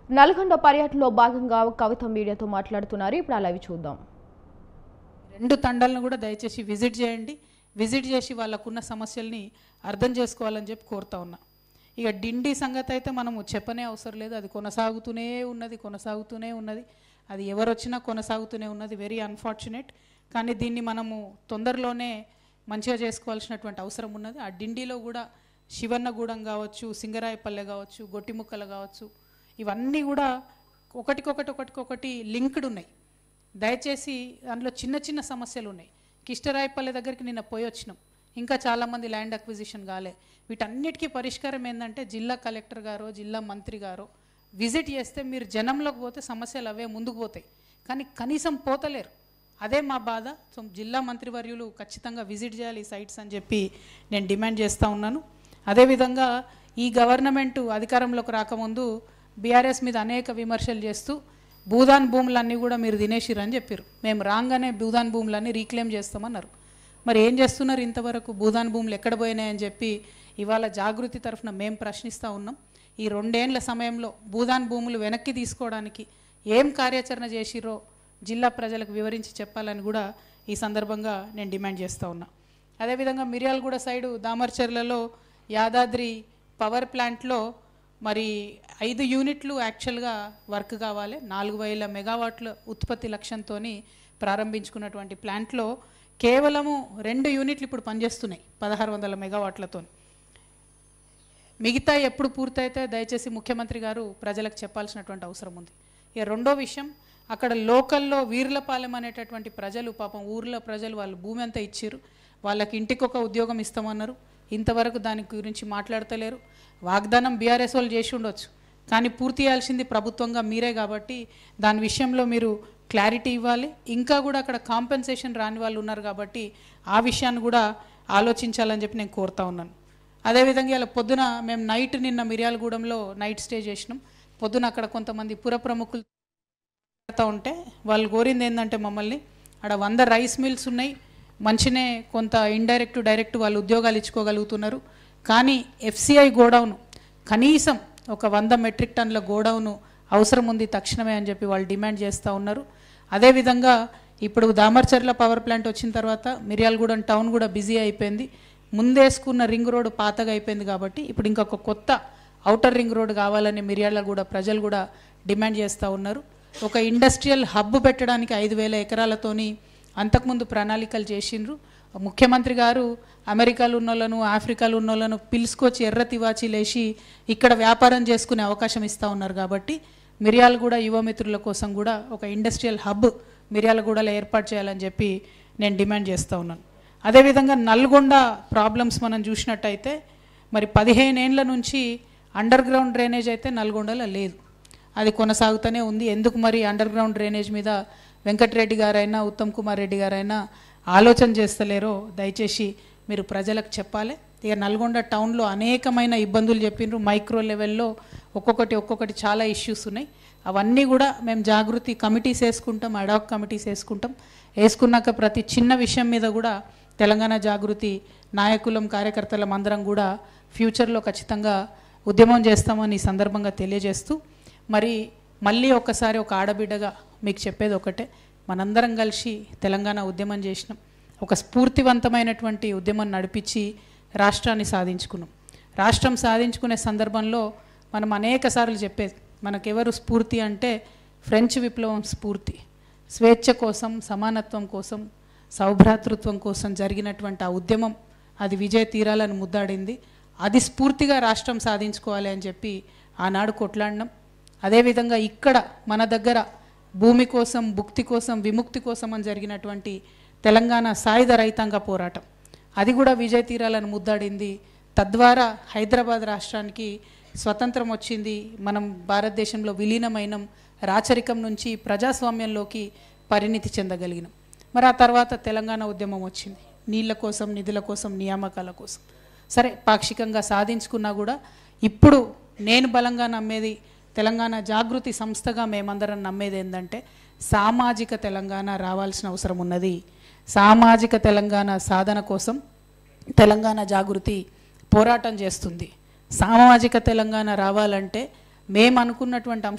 నల్గొండ పర్యటనలో భాగంగా కవిత మీడియాతో మాట్లాడుతున్నారు. ఇప్పుడు ఆ లైవ్ చూద్దాం. రెండు తండాలను కూడా దయచేసి విజిట్ చేయండి. విజిట్ చేసి వాళ్ళకున్న సమస్యల్ని అర్థం చేసుకోవాలని చెప్పి కోరుతా ఉన్నా. ఇక డిండి సంగతి అయితే మనము చెప్పనే అవసరం లేదు. అది కొనసాగుతూనే ఉన్నది. అది ఎవరు వచ్చినా కొనసాగుతూనే ఉన్నది. Very unfortunate. కానీ దీన్ని మనము తొందరలోనే మంచిగా చేసుకోవాల్సినటువంటి అవసరం ఉన్నది. ఆ డిండిలో కూడా శివన్నగూడెం కావచ్చు, సింగరాయపల్లె కావచ్చు, గొట్టిముక్కలు కావచ్చు, ఇవన్నీ కూడా ఒకటికొకటి లింక్డ్ ఉన్నాయి. దయచేసి అందులో చిన్న చిన్న సమస్యలు ఉన్నాయి. కిష్టరాయపల్లె దగ్గరికి నిన్న పోయి వచ్చినాం. ఇంకా చాలామంది ల్యాండ్ అక్విజిషన్ కాలే. వీటన్నిటికీ పరిష్కారం ఏంటంటే జిల్లా కలెక్టర్ గారో జిల్లా మంత్రి గారో విజిట్ చేస్తే మీరు జనంలోకి పోతే సమస్యలు అవే ముందుకు పోతాయి. కానీ కనీసం పోతలేరు. అదే మా బాధ. సో జిల్లా మంత్రివర్యులు ఖచ్చితంగా విజిట్ చేయాలి ఈ సైట్స్ అని చెప్పి నేను డిమాండ్ చేస్తూ ఉన్నాను. అదేవిధంగా ఈ గవర్నమెంట్ అధికారంలోకి రాకముందు బీఆర్ఎస్ మీద అనేక విమర్శలు చేస్తూ భూదాన్ భూములన్నీ కూడా మీరు తినేసిరని చెప్పారు. మేము రాగానే భూదాన్ భూములన్నీ రీక్లెయిమ్ చేస్తామన్నారు. మరి ఏం చేస్తున్నారు ఇంతవరకు? భూదాన్ భూములు ఎక్కడ పోయినాయని చెప్పి ఇవాళ జాగృతి తరఫున మేము ప్రశ్నిస్తూ ఉన్నాం. ఈ 2 ఏళ్ల సమయంలో భూదాన్ భూములు వెనక్కి తీసుకోవడానికి ఏం కార్యాచరణ చేసిరో జిల్లా ప్రజలకు వివరించి చెప్పాలని కూడా ఈ సందర్భంగా నేను డిమాండ్ చేస్తూ ఉన్నా. అదేవిధంగా మిర్యాలగూడ సైడు దామర్చర్లలో యాదాద్రి పవర్ ప్లాంట్లో మరి 5 యూనిట్లు యాక్చువల్గా వర్క్ కావాలి. 4000 మెగావాట్ల ఉత్పత్తి లక్ష్యంతో ప్రారంభించుకున్నటువంటి ప్లాంట్లో కేవలము 2 యూనిట్లు ఇప్పుడు పనిచేస్తున్నాయి 1600 మెగావాట్లతో. మిగతా ఎప్పుడు పూర్తయితే దయచేసి ముఖ్యమంత్రి గారు ప్రజలకు చెప్పాల్సినటువంటి అవసరం ఉంది. ఇక రెండో విషయం, అక్కడ లోకల్లో వీర్లపాలెం అనేటటువంటి ప్రజలు, పాపం ఊర్లో ప్రజలు వాళ్ళు భూమి అంతా ఇచ్చారు. వాళ్ళకి ఇంటికొక ఉద్యోగం ఇస్తామన్నారు. ఇంతవరకు దాని గురించి మాట్లాడతలేరు. వాగ్దానం బీఆర్ఎస్ వాళ్ళు చేసి ఉండొచ్చు, కానీ పూర్తి చేయాల్సింది ప్రభుత్వంగా మీరే కాబట్టి దాని విషయంలో మీరు క్లారిటీ ఇవ్వాలి. ఇంకా కూడా అక్కడ కాంపెన్సేషన్ రాని వాళ్ళు ఉన్నారు కాబట్టి ఆ విషయాన్ని కూడా ఆలోచించాలని చెప్పి నేను కోరుతా ఉన్నాను. అదేవిధంగా ఇలా పొద్దున మేము నిన్న మిర్యాలగూడెంలో నైట్ స్టే చేసినాం. పొద్దున అక్కడ కొంతమంది పుర ప్రముఖులు ఉంటే వాళ్ళు కోరింది ఏంటంటే మమ్మల్ని అక్కడ 100 రైస్ మిల్స్ ఉన్నాయి, మంచినే కొంత ఇండైరెక్ట్ డైరెక్ట్ వాళ్ళు ఉద్యోగాలు ఇచ్చుకోగలుగుతున్నారు. కానీ FCI గోడౌను కనీసం ఒక 100 మెట్రిక్ టన్నుల గోడౌను అవసరం ఉంది తక్షణమే అని చెప్పి వాళ్ళు డిమాండ్ చేస్తూ ఉన్నారు. అదేవిధంగా ఇప్పుడు దామర్చర్ల పవర్ ప్లాంట్ వచ్చిన తర్వాత మిర్యాలగూడెం టౌన్ కూడా బిజీ అయిపోయింది. ముందేసుకున్న రింగ్ రోడ్ పాతగా అయిపోయింది కాబట్టి ఇప్పుడు ఇంకొక కొత్త ఔటర్ రింగ్ రోడ్ కావాలని మిర్యాలగూడ ప్రజలు కూడా డిమాండ్ చేస్తూ ఉన్నారు. ఒక ఇండస్ట్రియల్ హబ్ పెట్టడానికి 5000 ఎకరాలతోని అంతకుముందు ప్రణాళికలు చేసిండ్రు. ముఖ్యమంత్రి గారు అమెరికాలో ఉన్నోళ్ళను, ఆఫ్రికాలో ఉన్నోళ్ళను పిలుచుకొచ్చి ఎర్ర తివాచీలేసి ఇక్కడ వ్యాపారం చేసుకునే అవకాశం ఇస్తూ ఉన్నారు. కాబట్టి మిర్యాలగూడ యువమిత్రుల కోసం కూడా ఒక ఇండస్ట్రియల్ హబ్ మిర్యాలగూడలో ఏర్పాటు చేయాలని చెప్పి నేను డిమాండ్ చేస్తూ ఉన్నాను. అదేవిధంగా నల్గొండ ప్రాబ్లమ్స్ మనం చూసినట్టయితే మరి 15 ఏళ్ల నుంచి అండర్ గ్రౌండ్ డ్రైనేజ్ అయితే నల్గొండలో లేదు, అది కొనసాగుతూనే ఉంది. ఎందుకు మరి అండర్ గ్రౌండ్ డ్రైనేజ్ మీద వెంకటరెడ్డి గారైనా ఉత్తమ్ కుమార్ రెడ్డి గారైనా ఆలోచన చేస్తలేరో దయచేసి మీరు ప్రజలకు చెప్పాలి. ఇక నల్గొండ టౌన్లో అనేకమైన ఇబ్బందులు చెప్పిండ్రు. మైక్రో లెవెల్లో ఒక్కొక్కటి చాలా ఇష్యూస్ ఉన్నాయి. అవన్నీ కూడా మేము జాగృతి కమిటీస్ వేసుకుంటాం, అడాక్ కమిటీస్ వేసుకున్నాక ప్రతి చిన్న విషయం మీద కూడా తెలంగాణ జాగృతి నాయకులం కార్యకర్తలం అందరం కూడా ఫ్యూచర్లో ఖచ్చితంగా ఉద్యమం చేస్తామని ఈ సందర్భంగా తెలియజేస్తూ మళ్ళీ ఒక్కసారి ఒక ఆడబిడ్డగా మీకు చెప్పేది ఒకటే, మనందరం కలిసి తెలంగాణ ఉద్యమం చేసినాం. ఒక స్ఫూర్తివంతమైనటువంటి ఉద్యమం నడిపించి రాష్ట్రాన్ని సాధించుకున్నాం. రాష్ట్రం సాధించుకునే సందర్భంలో మనం అనేక సార్లు చెప్పేది, మనకెవరు స్ఫూర్తి అంటే ఫ్రెంచ్ విప్లవం స్ఫూర్తి. స్వేచ్ఛ కోసం, సమానత్వం కోసం, సౌభ్రాతృత్వం కోసం జరిగినటువంటి ఆ ఉద్యమం అది విజయ తీరాలను ముద్దాడింది. అది స్ఫూర్తిగా రాష్ట్రం సాధించుకోవాలి అని చెప్పి ఆనాడు కొట్లాడినాం. అదేవిధంగా ఇక్కడ మన దగ్గర భూమి కోసం, భుక్తి కోసం, విముక్తి కోసం అని జరిగినటువంటి తెలంగాణ సాయుధ రైతాంగ పోరాటం అది కూడా విజయ తీరాలను ముద్దాడింది. తద్వారా హైదరాబాద్ రాష్ట్రానికి స్వతంత్రం వచ్చింది. మనం భారతదేశంలో విలీనమైన రాచరికం నుంచి ప్రజాస్వామ్యంలోకి పరిణితి చెందగలిగినాం. మరి ఆ తర్వాత తెలంగాణ ఉద్యమం వచ్చింది, నీళ్ళ కోసం, నిధుల కోసం, నియామకాల కోసం. సరే పాక్షికంగా సాధించుకున్నా కూడా ఇప్పుడు నేను బలంగా నమ్మేది, తెలంగాణ జాగృతి సంస్థగా మేమందరం నమ్మేది ఏంటంటే సామాజిక తెలంగాణ రావాల్సిన అవసరం ఉన్నది. సామాజిక తెలంగాణ సాధన కోసం తెలంగాణ జాగృతి పోరాటం చేస్తుంది. సామాజిక తెలంగాణ రావాలంటే మేము అనుకున్నటువంటి